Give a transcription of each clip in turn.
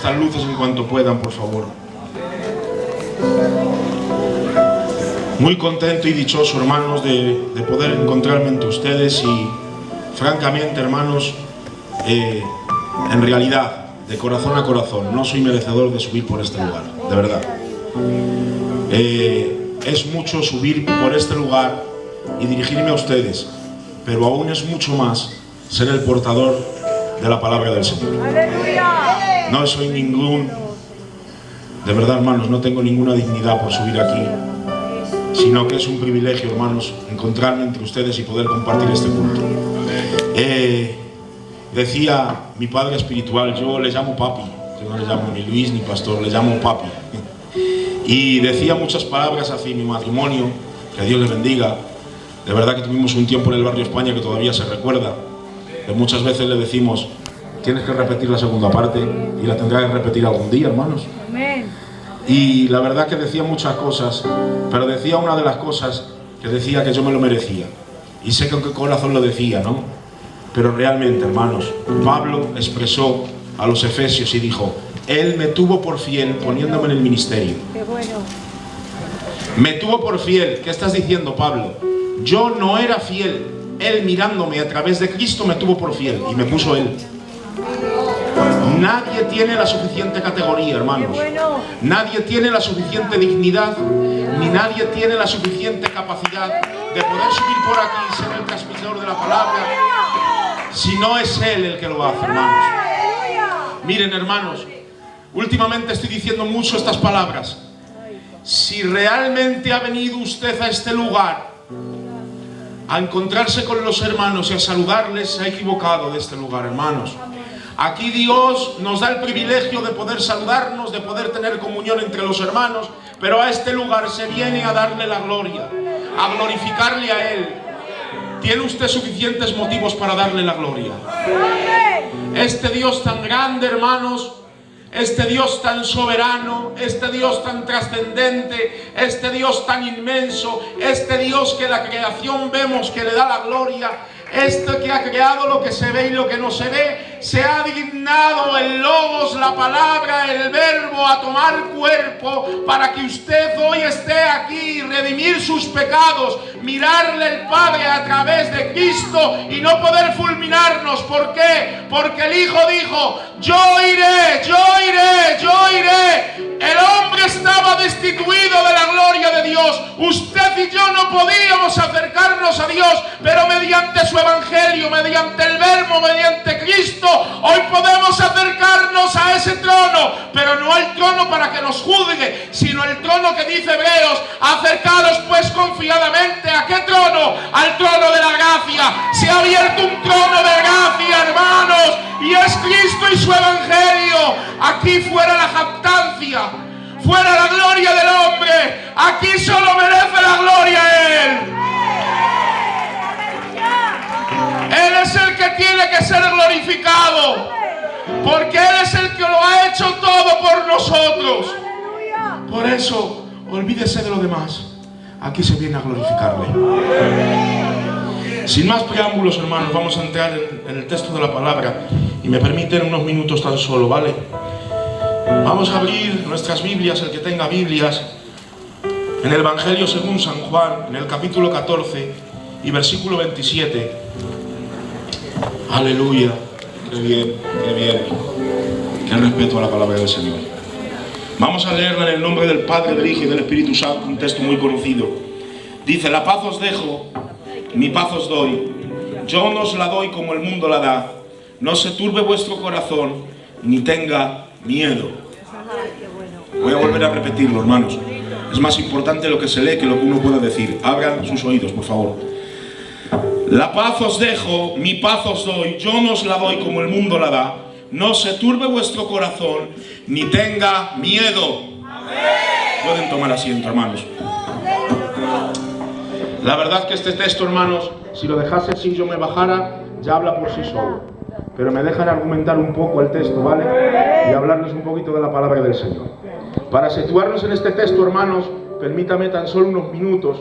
estas luces en cuanto puedan, por favor. Muy contento y dichoso, hermanos, de poder encontrarme entre ustedes y, francamente, hermanos, en realidad, de corazón a corazón, no soy merecedor de subir por este lugar, de verdad. Es mucho subir por este lugar y dirigirme a ustedes, pero aún es mucho más ser el portador de la palabra del Señor. No soy de verdad, hermanos, no tengo ninguna dignidad por subir aquí, sino que es un privilegio, hermanos, encontrarme entre ustedes y poder compartir este culto. Decía mi padre espiritual, yo le llamo papi, yo no le llamo ni Luis ni pastor, le llamo papi. Y decía muchas palabras hacia mi matrimonio, que Dios le bendiga. De verdad que tuvimos un tiempo en el barrio España que todavía se recuerda, que muchas veces le decimos, tienes que repetir la segunda parte, y la tendrás que repetir algún día, hermanos. Amén. Y la verdad que decía muchas cosas, pero decía una de las cosas que decía que yo me lo merecía. Y sé con qué corazón lo decía, ¿no? Pero realmente, hermanos, Pablo expresó a los efesios y dijo, Él me tuvo por fiel poniéndome en el ministerio. Qué bueno. Me tuvo por fiel. ¿Qué estás diciendo, Pablo? Yo no era fiel. Él, mirándome a través de Cristo, me tuvo por fiel y me puso Él. Nadie tiene la suficiente categoría, hermanos. Nadie tiene la suficiente dignidad, ni nadie tiene la suficiente capacidad de poder subir por aquí y ser el transmisor de la palabra, si no es Él el que lo hace, hermanos. Miren, hermanos, últimamente estoy diciendo mucho estas palabras. Si realmente ha venido usted a este lugar a encontrarse con los hermanos y a saludarles, se ha equivocado de este lugar, hermanos. Aquí Dios nos da el privilegio de poder saludarnos, de poder tener comunión entre los hermanos, pero a este lugar se viene a darle la gloria, a glorificarle a Él. ¿Tiene usted suficientes motivos para darle la gloria? Este Dios tan grande, hermanos, este Dios tan soberano, este Dios tan trascendente, este Dios tan inmenso, este Dios que la creación vemos que le da la gloria, este que ha creado lo que se ve y lo que no se ve, se ha dignado el Logos, la palabra, el verbo, a tomar cuerpo para que usted hoy esté aquí y redimir sus pecados, mirarle el Padre a través de Cristo y no poder fulminarnos. ¿Por qué? Porque el Hijo dijo, yo iré, yo iré, yo iré. El hombre estaba destituido de la gloria de Dios. Usted y yo no podíamos acercarnos a Dios, pero mediante su evangelio, mediante el verbo, mediante Cristo, hoy podemos acercarnos a ese trono, pero no al trono para que nos juzgue, sino el trono que dice Hebreos, acercados pues confiadamente. ¿A qué trono? Al trono de la gracia. Se ha abierto un trono de gracia, hermanos, y es Cristo y su evangelio. Aquí fuera la jactancia, fuera la gloria del hombre, aquí solo merece la gloria Él. Él es el que tiene que ser glorificado, porque Él es el que lo ha hecho todo por nosotros. Por eso, olvídese de lo demás. Aquí se viene a glorificarle. Sin más preámbulos, hermanos, vamos a entrar en el texto de la palabra. Y me permiten unos minutos tan solo, ¿vale? Vamos a abrir nuestras Biblias, el que tenga Biblias, en el Evangelio según San Juan, en el capítulo 14 y versículo 27. Aleluya. Qué bien, qué bien. Qué respeto a la palabra del Señor. Vamos a leerla en el nombre del Padre, del Hijo y del Espíritu Santo, un texto muy conocido. Dice, la paz os dejo, mi paz os doy. Yo no os la doy como el mundo la da. No se turbe vuestro corazón, ni tenga miedo. Voy a volver a repetirlo, hermanos. Es más importante lo que se lee que lo que uno pueda decir. Abran sus oídos, por favor. La paz os dejo, mi paz os doy. Yo no os la doy como el mundo la da. No se turbe vuestro corazón, ni tenga miedo. Pueden tomar asiento, hermanos. La verdad que este texto, hermanos, si lo dejase sin yo me bajara, ya habla por sí solo. Pero me dejan argumentar un poco el texto, ¿vale? Y hablarles un poquito de la palabra del Señor. Para situarnos en este texto, hermanos, permítame tan solo unos minutos,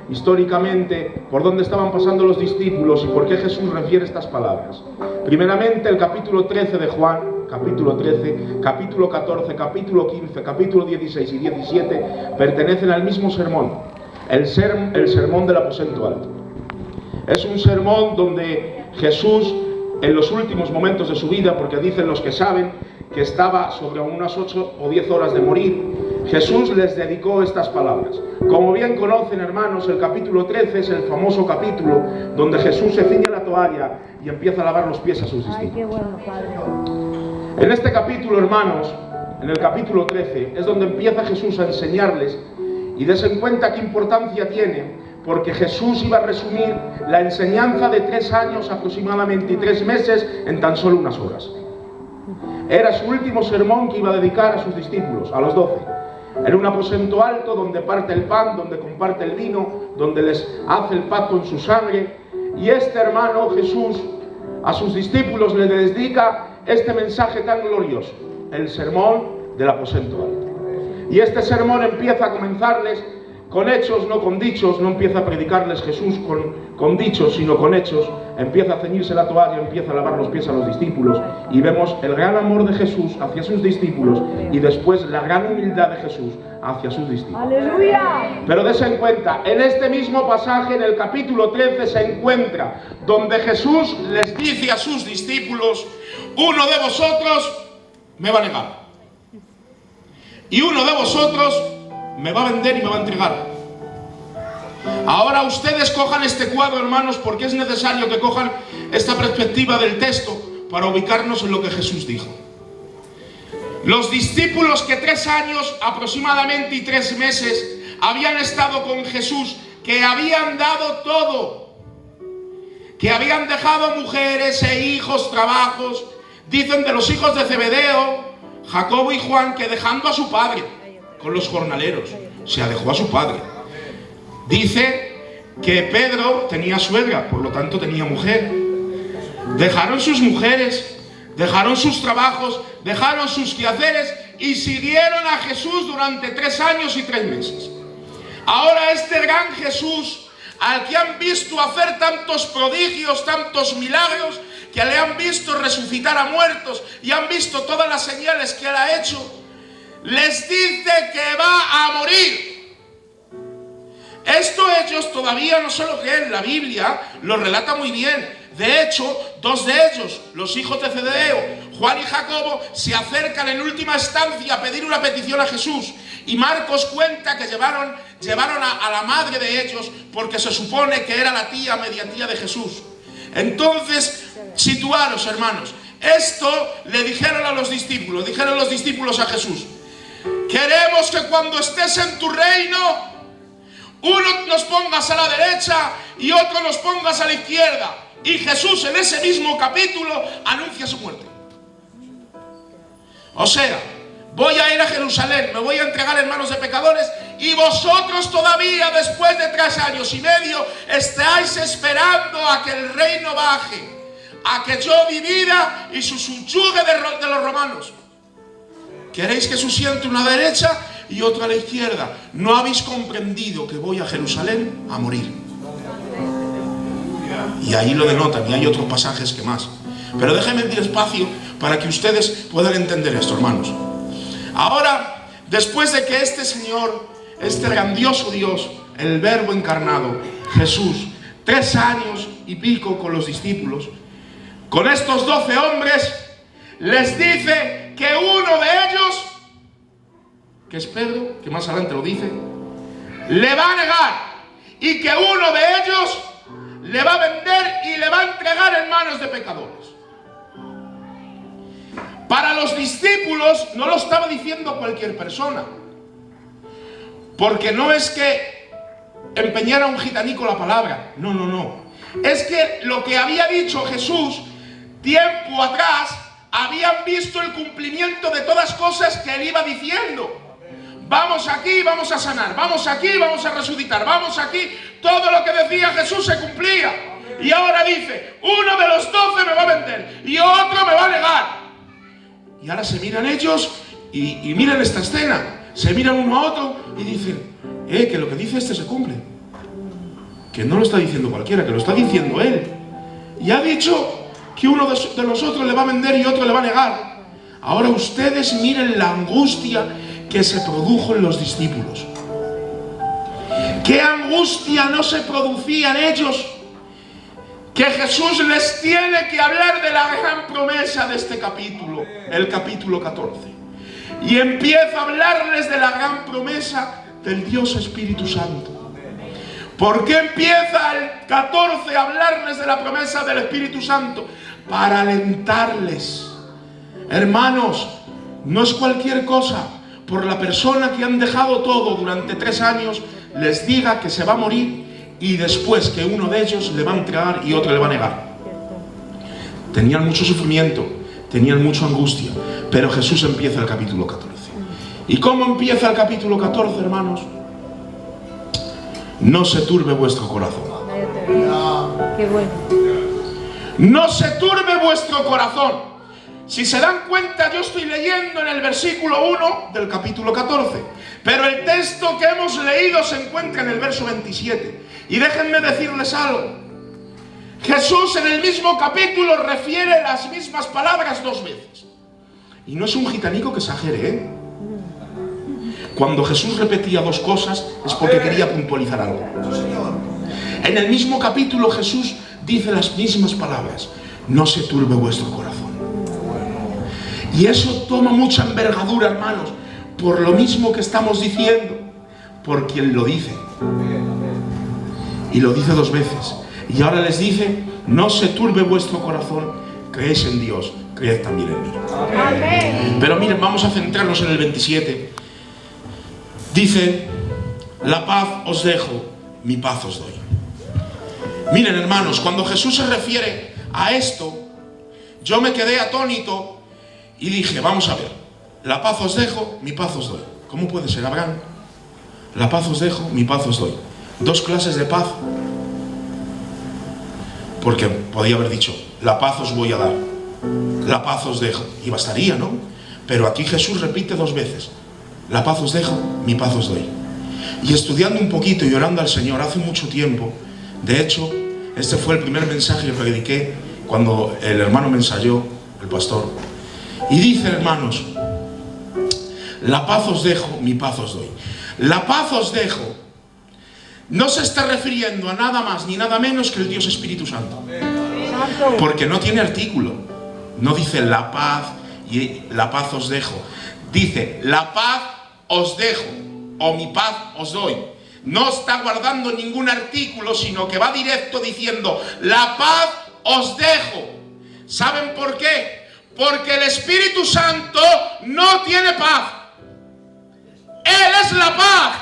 históricamente, por dónde estaban pasando los discípulos y por qué Jesús refiere estas palabras. Primeramente, el capítulo 13 de Juan, capítulo 13, capítulo 14, capítulo 15, capítulo 16 y 17 pertenecen al mismo sermón, el sermón del aposento alto. Es un sermón donde Jesús, en los últimos momentos de su vida, porque dicen los que saben que estaba sobre unas 8 o 10 horas de morir, Jesús les dedicó estas palabras. Como bien conocen, hermanos, el capítulo 13 es el famoso capítulo donde Jesús se ciñe la toalla y empieza a lavar los pies a sus discípulos. Ay, qué bueno, Padre. En este capítulo, hermanos, en el capítulo 13, es donde empieza Jesús a enseñarles, y dense cuenta qué importancia tiene, porque Jesús iba a resumir la enseñanza de 3 años aproximadamente y 3 meses en tan solo unas horas. Era su último sermón que iba a dedicar a sus discípulos, a los 12. En un aposento alto donde parte el pan, donde comparte el vino, donde les hace el pacto en su sangre. Y este hermano Jesús a sus discípulos les dedica este mensaje tan glorioso, el sermón del aposento alto. Y este sermón empieza a comenzarles con hechos, no con dichos. No empieza a predicarles Jesús con dichos, sino con hechos. Empieza a ceñirse la toalla, empieza a lavar los pies a los discípulos, y vemos el gran amor de Jesús hacia sus discípulos y después la gran humildad de Jesús hacia sus discípulos. ¡Aleluya! Pero dense en cuenta, en este mismo pasaje, en el capítulo 13, se encuentra donde Jesús les dice a sus discípulos: uno de vosotros me va a negar, y uno de vosotros me va a vender y me va a entregar. Ahora ustedes cojan este cuadro, hermanos, porque es necesario que cojan esta perspectiva del texto para ubicarnos en lo que Jesús dijo. Los discípulos que 3 años aproximadamente y 3 meses habían estado con Jesús, que habían dado todo, que habían dejado mujeres e hijos, trabajos. Dicen de los hijos de Zebedeo, Jacobo y Juan, que dejando a su padre con los jornaleros, se dejó a su padre. Dice que Pedro tenía suegra, por lo tanto tenía mujer. Dejaron sus mujeres, dejaron sus trabajos, dejaron sus quehaceres y siguieron a Jesús durante 3 años y 3 meses. Ahora este gran Jesús, al que han visto hacer tantos prodigios, tantos milagros, que le han visto resucitar a muertos y han visto todas las señales que él ha hecho, les dice que va a morir. Esto ellos todavía no se lo creen. La Biblia lo relata muy bien. De hecho, 2 de ellos, los hijos de Zebedeo, Juan y Jacobo, se acercan en última instancia a pedir una petición a Jesús. Y Marcos cuenta que llevaron a la madre de ellos, porque se supone que era la tía, media tía de Jesús. Entonces, situaros, hermanos. Esto le dijeron a los discípulos a Jesús: queremos que cuando estés en tu reino, uno nos pongas a la derecha y otro nos pongas a la izquierda. Y Jesús en ese mismo capítulo anuncia su muerte. O sea, voy a ir a Jerusalén, me voy a entregar en manos de pecadores, y vosotros todavía después de 3 años y medio estáis esperando a que el reino baje, a que yo divida y subyugue de los romanos. ¿Queréis que Jesús siente una derecha y otra a la izquierda? ¿No habéis comprendido que voy a Jerusalén a morir? Y ahí lo denotan, y hay otros pasajes que más. Pero déjenme ir despacio para que ustedes puedan entender esto, hermanos. Ahora, después de que este Señor, este grandioso Dios, el Verbo encarnado, Jesús, 3 años y pico con los discípulos, con estos 12 hombres, les dice que uno de ellos, que es Pedro, que más adelante lo dice, le va a negar, y que uno de ellos le va a vender y le va a entregar en manos de pecadores. Para los discípulos no lo estaba diciendo cualquier persona, porque no es que empeñara un gitanico la palabra, no. Es que lo que había dicho Jesús tiempo atrás, habían visto el cumplimiento de todas cosas que él iba diciendo. Vamos aquí, vamos a sanar, vamos aquí, vamos a resucitar, vamos aquí. Todo lo que decía Jesús se cumplía. Y ahora dice, uno de los 12 me va a vender y otro me va a negar. Y ahora se miran ellos y miran esta escena. Se miran uno a otro y dicen, que lo que dice este se cumple. Que no lo está diciendo cualquiera, que lo está diciendo él. Y ha dicho que uno de nosotros le va a vender y otro le va a negar. Ahora ustedes miren la angustia que se produjo en los discípulos. ¿Qué angustia no se producía en ellos? Que Jesús les tiene que hablar de la gran promesa de este capítulo, el capítulo 14. Y empieza a hablarles de la gran promesa del Dios Espíritu Santo. ¿Por qué empieza el 14 a hablarles de la promesa del Espíritu Santo? Para alentarles. Hermanos, no es cualquier cosa. Por la persona que han dejado todo durante 3 años, les diga que se va a morir y después que uno de ellos le va a entregar y otro le va a negar. Tenían mucho sufrimiento, tenían mucha angustia, pero Jesús empieza el capítulo 14. ¿Y cómo empieza el capítulo 14, hermanos? No se turbe vuestro corazón. Qué bueno. No se turbe vuestro corazón. Si se dan cuenta, yo estoy leyendo en el versículo 1 del capítulo 14. Pero el texto que hemos leído se encuentra en el verso 27. Y déjenme decirles algo. Jesús en el mismo capítulo refiere las mismas palabras 2 veces. Y no es un gitanico que exagere, ¿eh? Cuando Jesús repetía 2 cosas es porque quería puntualizar algo. En el mismo capítulo Jesús dice las mismas palabras. No se turbe vuestro corazón. Y eso toma mucha envergadura, hermanos, por lo mismo que estamos diciendo, por quien lo dice. Y lo dice 2 veces. Y ahora les dice, no se turbe vuestro corazón, creéis en Dios, creed también en mí. Amén. Pero miren, vamos a centrarnos en el 27. Dice, la paz os dejo, mi paz os doy. Miren, hermanos, cuando Jesús se refiere a esto, yo me quedé atónito y dije, vamos a ver, la paz os dejo, mi paz os doy. ¿Cómo puede ser, Abraham? La paz os dejo, mi paz os doy. 2 clases de paz. Porque podía haber dicho, la paz os voy a dar, la paz os dejo. Y bastaría, ¿no? Pero aquí Jesús repite 2 veces. La paz os dejo, mi paz os doy. Y estudiando un poquito y orando al Señor hace mucho tiempo, de hecho, este fue el primer mensaje que prediqué cuando el hermano me ensayó, el pastor. Y dice, hermanos, la paz os dejo, mi paz os doy. La paz os dejo no se está refiriendo a nada más ni nada menos que el Dios Espíritu Santo. Porque no tiene artículo. No dice la paz y la paz os dejo. Dice, la paz os dejo o mi paz os doy. No está guardando ningún artículo, sino que va directo diciendo, la paz os dejo. ¿Saben por qué? Porque el Espíritu Santo no tiene paz. Él es la paz.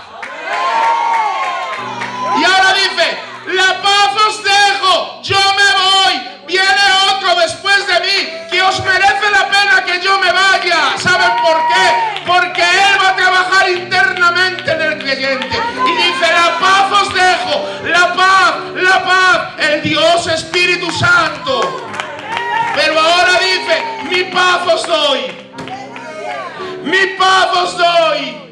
Y ahora dice, la paz os dejo, yo me voy, viene otro después de mí, que os merece la pena que yo me vaya. ¿Saben por qué? Porque Él va a trabajar internamente en el creyente. Y dice, la paz os dejo, la paz, el Dios Espíritu Santo. Pero ahora dice, mi paz os doy, mi paz os doy.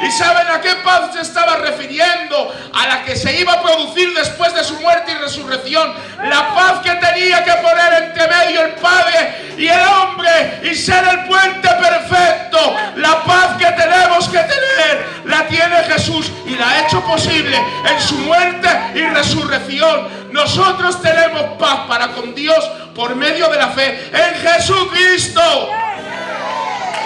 ¿Y saben a qué paz se estaba refiriendo? A la que se iba a producir después de su muerte y resurrección. La paz que tenía que poner entre medio el Padre y el hombre y ser el puente perfecto. La paz que tenemos que tener la tiene Jesús y la ha hecho posible en su muerte y resurrección. Nosotros tenemos paz para con Dios por medio de la fe en Jesucristo.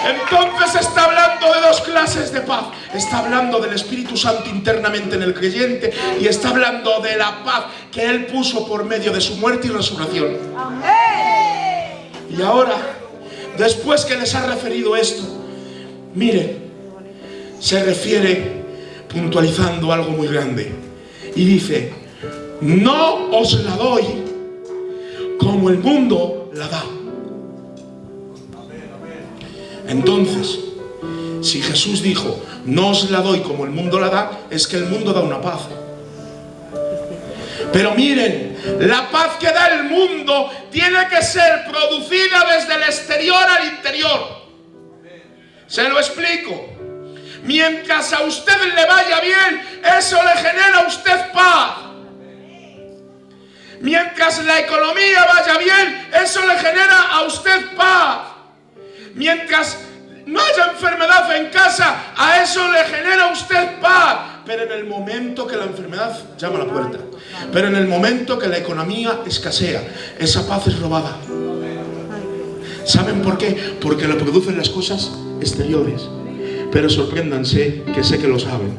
Entonces está hablando de 2 clases de paz. Está hablando del Espíritu Santo internamente en el creyente y está hablando de la paz que Él puso por medio de su muerte y resurrección. Y ahora, después que les ha referido esto, miren, se refiere puntualizando algo muy grande. Y dice, no os la doy como el mundo la da. Entonces, si Jesús dijo, no os la doy como el mundo la da, es que el mundo da una paz. Pero miren, la paz que da el mundo tiene que ser producida desde el exterior al interior. Se lo explico. Mientras a usted le vaya bien, eso le genera a usted paz. Mientras la economía vaya bien, eso le genera a usted paz. Mientras no haya enfermedad en casa, a eso le genera a usted paz. Pero en el momento que la enfermedad llama a la puerta, pero en el momento que la economía escasea, esa paz es robada. ¿Saben por qué? Porque lo producen las cosas exteriores. Pero sorpréndanse, que sé que lo saben,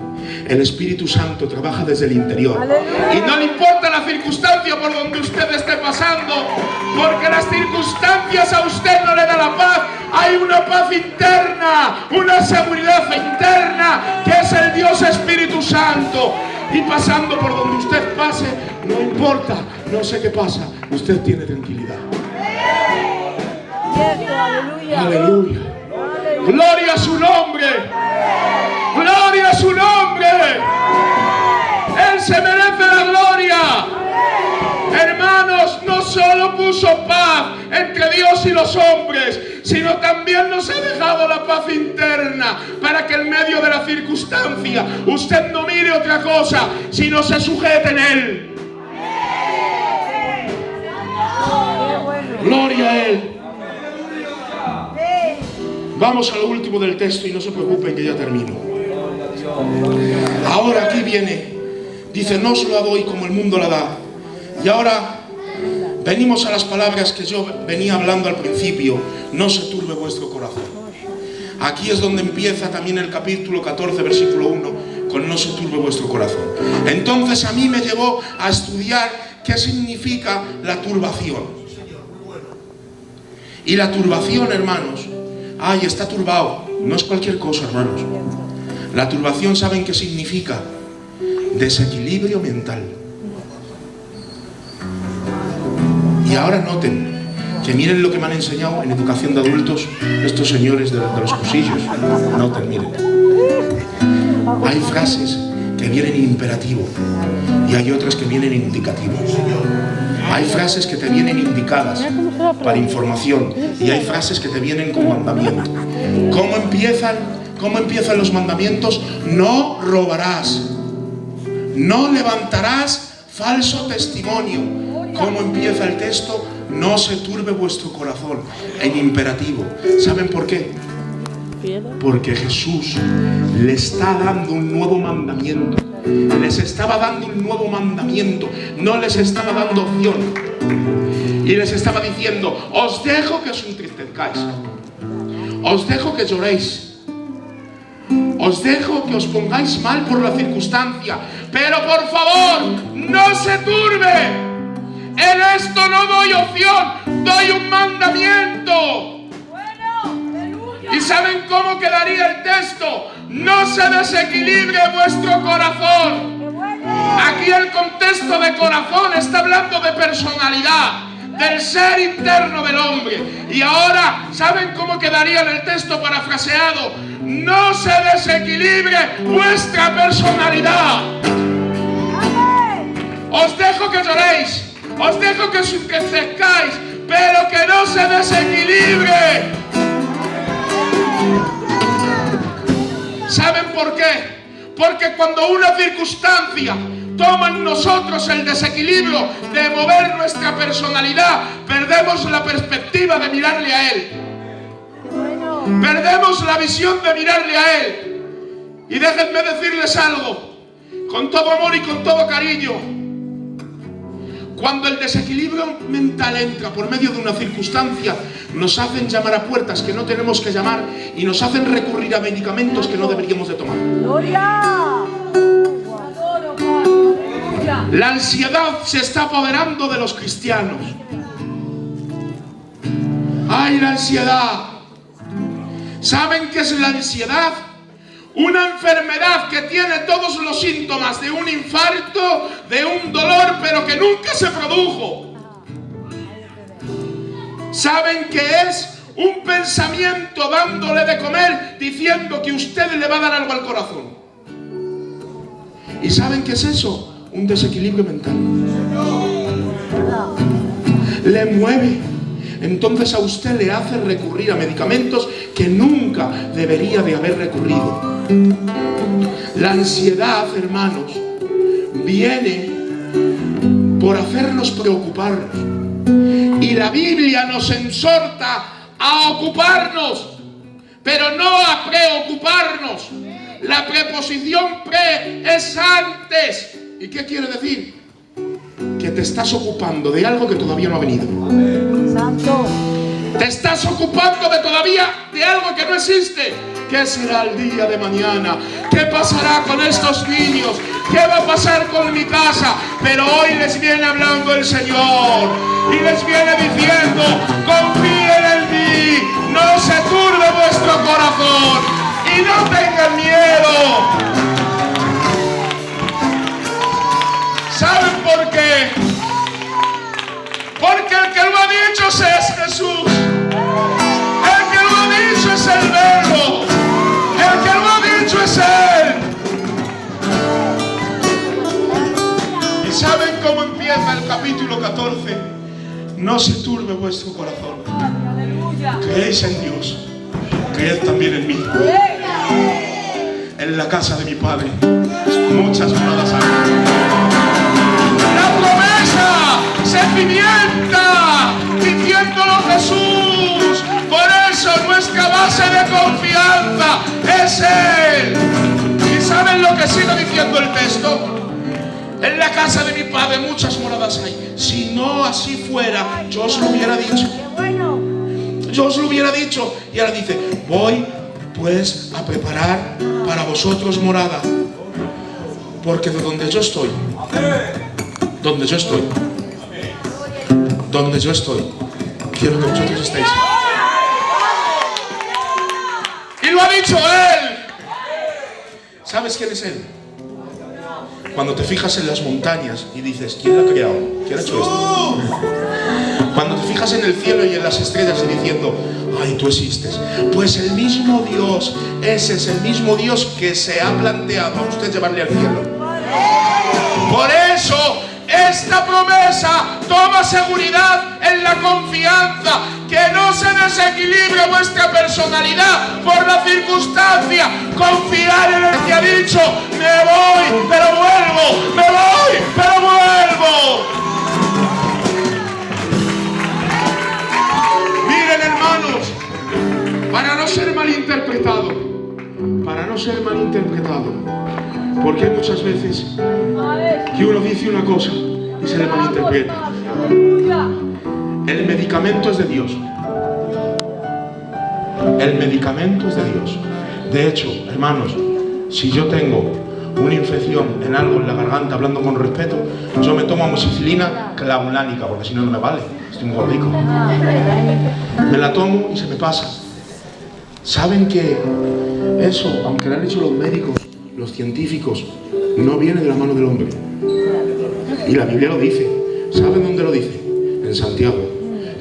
el Espíritu Santo trabaja desde el interior. Y no le importa la circunstancia por donde usted esté pasando, porque las circunstancias a usted no le da la paz. Hay una paz interna, una seguridad interna, que es el Dios Espíritu Santo. Y pasando por donde usted pase, no importa, no sé qué pasa, usted tiene tranquilidad. Aleluya. Aleluya. Gloria a su nombre. Gloria a su nombre. Él se merece la gloria. Hermanos, no solo puso paz entre Dios y los hombres, sino también nos ha dejado la paz interna, para que en medio de la circunstancia usted no mire otra cosa, sino se sujete en Él. Gloria a Él. Vamos a lo último del texto y no se preocupen que ya termino. Ahora aquí viene, dice, no os la doy como el mundo la da. Y ahora venimos a las palabras que yo venía hablando al principio: no se turbe vuestro corazón. Aquí es donde empieza también el capítulo 14, versículo 1, con no se turbe vuestro corazón. Entonces a mí me llevó a estudiar qué significa la turbación. Y la turbación, hermanos, ay, está turbado, no es cualquier cosa, hermanos. La turbación, ¿saben qué significa? Desequilibrio mental. Y ahora noten, que miren lo que me han enseñado en educación de adultos estos señores de los cursillos. Noten, miren. Hay frases que vienen en imperativo y hay otras que vienen en indicativo. Hay frases que te vienen indicadas para información y hay frases que te vienen como mandamiento. ¿Cómo empiezan los mandamientos? No robarás, no levantarás falso testimonio. ¿Cómo empieza el texto? No se turbe vuestro corazón, en imperativo. ¿Saben por qué? Porque Jesús le está dando un nuevo mandamiento. Les estaba dando un nuevo mandamiento, no les estaba dando opción. Y les estaba diciendo: os dejo que os entristezcáis, os dejo que lloréis, os dejo que os pongáis mal por la circunstancia, pero por favor, no se turbe. En esto no doy opción, doy un mandamiento. ¿Y saben cómo quedaría el texto? No se desequilibre vuestro corazón. Aquí el contexto de corazón está hablando de personalidad, del ser interno del hombre. Y ahora, ¿saben cómo quedaría en el texto parafraseado? No se desequilibre vuestra personalidad. Os dejo que lloréis, os dejo que os entristezcáis, pero que no se desequilibre. ¿Saben por qué? Porque cuando una circunstancia toma en nosotros el desequilibrio de mover nuestra personalidad, perdemos la perspectiva de mirarle a Él. Perdemos la visión de mirarle a Él. Y déjenme decirles algo, con todo amor y con todo cariño. Cuando el desequilibrio mental entra por medio de una circunstancia, nos hacen llamar a puertas que no tenemos que llamar y nos hacen recurrir a medicamentos que no deberíamos de tomar. La ansiedad se está apoderando de los cristianos. ¡Ay, la ansiedad! ¿Saben qué es la ansiedad? Una enfermedad que tiene todos los síntomas de un infarto, de un dolor, pero que nunca se produjo. ¿Saben qué es? Un pensamiento dándole de comer, diciendo que usted le va a dar algo al corazón. ¿Y saben qué es eso? Un desequilibrio mental. Le mueve. Entonces a usted le hace recurrir a medicamentos que nunca debería de haber recurrido. La ansiedad, hermanos, viene por hacernos preocuparnos. Y la Biblia nos exhorta a ocuparnos, pero no a preocuparnos. La preposición pre es antes. ¿Y qué quiere decir? Que te estás ocupando de algo que todavía no ha venido. Santo. Te estás ocupando de algo que no existe. ¿Qué será el día de mañana? ¿Qué pasará con estos niños? ¿Qué va a pasar con mi casa? Pero hoy les viene hablando el Señor y les viene diciendo: confíen en mí, no se turbe vuestro corazón y no tengan miedo. ¿Saben por qué? Porque el que lo ha dicho es Jesús. El que lo ha dicho es el Verbo. El que lo ha dicho es Él. ¿Y saben cómo empieza el capítulo 14? No se turbe vuestro corazón. Creéis en Dios, creed también en mí. En la casa de mi Padre muchas moradas hay. La promesa se cimienta diciéndolo Jesús. Por eso nuestra base de confianza es Él. ¿Y saben lo que sigue diciendo el texto? En la casa de mi Padre muchas moradas hay. Si no así fuera, yo os lo hubiera dicho. Yo os lo hubiera dicho. Y ahora dice: voy pues a preparar para vosotros morada. Porque de donde yo estoy, donde yo estoy, quiero que vosotros estéis. Y lo ha dicho Él. ¿Sabes quién es Él? Cuando te fijas en las montañas y dices: ¿quién la ha creado? ¿Quién ha hecho esto? Cuando te fijas en el cielo y en las estrellas y diciendo: ay, tú existes. Pues el mismo Dios, ese es el mismo Dios que se ha planteado a usted llevarle al cielo. Por eso esta promesa toma seguridad en la confianza. Que no se desequilibre vuestra personalidad por la circunstancia. Confiar en el que ha dicho: me voy, pero vuelvo. Me voy, pero vuelvo. Miren, hermanos, para no ser malinterpretado, porque hay muchas veces que uno dice una cosa y se le malinterpreta. El medicamento es de Dios. El medicamento es de Dios. De hecho, hermanos, si yo tengo una infección en algo en la garganta, hablando con respeto, yo me tomo amoxicilina clavulánica, porque si no, no me vale. Estoy muy gordico. Me la tomo y se me pasa. ¿Saben que eso, aunque lo han hecho los médicos, los científicos, no viene de la mano del hombre? Y la Biblia lo dice. ¿Saben dónde lo dice? En Santiago.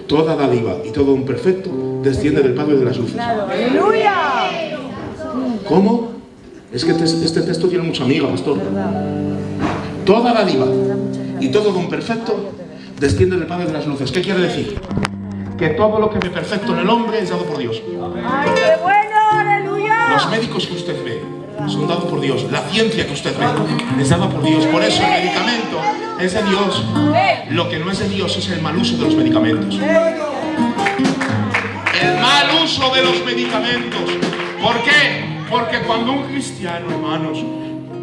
Toda dádiva y todo un perfecto desciende del Padre de las luces. ¡Aleluya! ¿Cómo? Es que este texto tiene mucha amiga, pastor. Toda dádiva y todo don perfecto desciende del Padre de las luces. ¿Qué quiere decir? Que todo lo que ve perfecto en el hombre es dado por Dios. ¡Ay, qué bueno! ¡Aleluya! Los médicos que usted ve son dados por Dios. La ciencia que usted ve es dada por Dios. Por eso el medicamento es de Dios. Lo que no es de Dios es el mal uso de los medicamentos. El mal uso de los medicamentos. ¿Por qué? Porque cuando un cristiano, hermanos,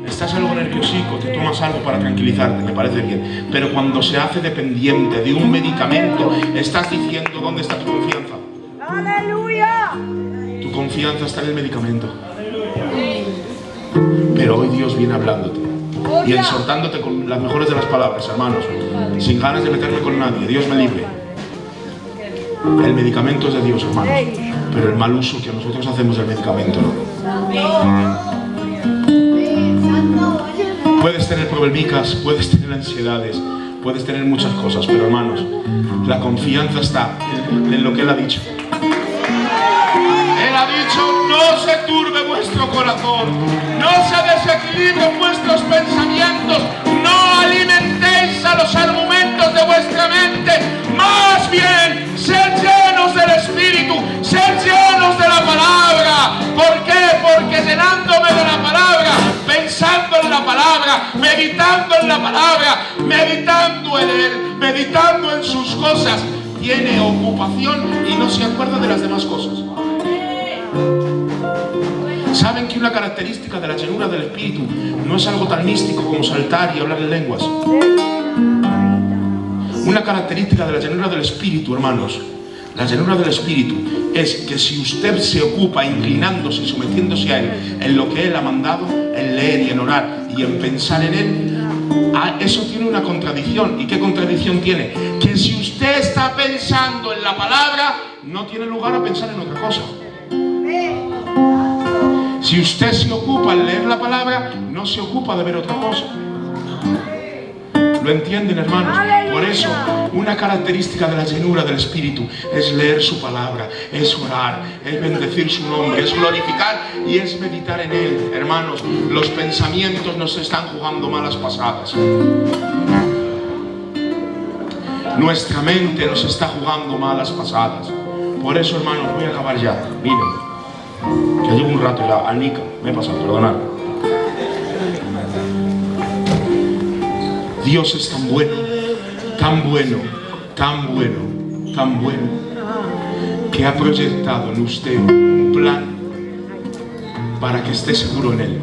estás algo nerviosico, te tomas algo para tranquilizarte, me parece bien. Pero cuando se hace dependiente de un medicamento, estás diciendo: ¿dónde está tu confianza? ¡Aleluya! Tu confianza está en el medicamento. Pero hoy Dios viene hablándote y exhortándote con las mejores de las palabras, hermanos, sin ganas de meterme con nadie. Dios me libre. El medicamento es de Dios, hermanos, pero el mal uso que nosotros hacemos del medicamento no. Puedes tener problemicas, puedes tener ansiedades, puedes tener muchas cosas, pero hermanos, la confianza está en lo que Él ha dicho. Él ha dicho: no se turbe vuestro corazón, no se desequilibren vuestros pensamientos, no alimentéis a los argumentos de vuestra mente, más bien sed llenos del Espíritu, sed llenos de la palabra. ¿Por qué? Porque llenándome de la palabra, pensando en la palabra, meditando en la palabra, meditando en Él, meditando en sus cosas, tiene ocupación y no se acuerda de las demás cosas. ¿Saben que una característica de la llenura del Espíritu no es algo tan místico como saltar y hablar en lenguas? Una característica de la llenura del Espíritu, hermanos, la llenura del Espíritu es que si usted se ocupa inclinándose y sometiéndose a Él en lo que Él ha mandado, en leer y en orar y en pensar en Él, eso tiene una contradicción. ¿Y qué contradicción tiene? Que si usted está pensando en la palabra, no tiene lugar a pensar en otra cosa. Si usted se ocupa en leer la palabra, no se ocupa de ver otra cosa. ¿Lo entienden, hermanos? Por eso, una característica de la llenura del Espíritu es leer su palabra, es orar, es bendecir su nombre, es glorificar y es meditar en Él. Hermanos, los pensamientos nos están jugando malas pasadas. Nuestra mente nos está jugando malas pasadas. Por eso, hermanos, voy a acabar ya. Miren, que llevo un rato ya. Alnica, me he pasado, perdonad. Dios es tan bueno, tan bueno, tan bueno, tan bueno, que ha proyectado en usted un plan para que esté seguro en Él.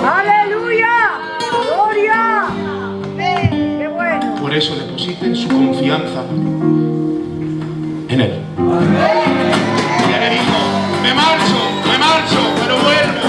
¡Aleluya! ¡Gloria! ¡Qué bueno! Por eso depositen su confianza en Él. Y Él le dijo, me marcho, pero vuelvo.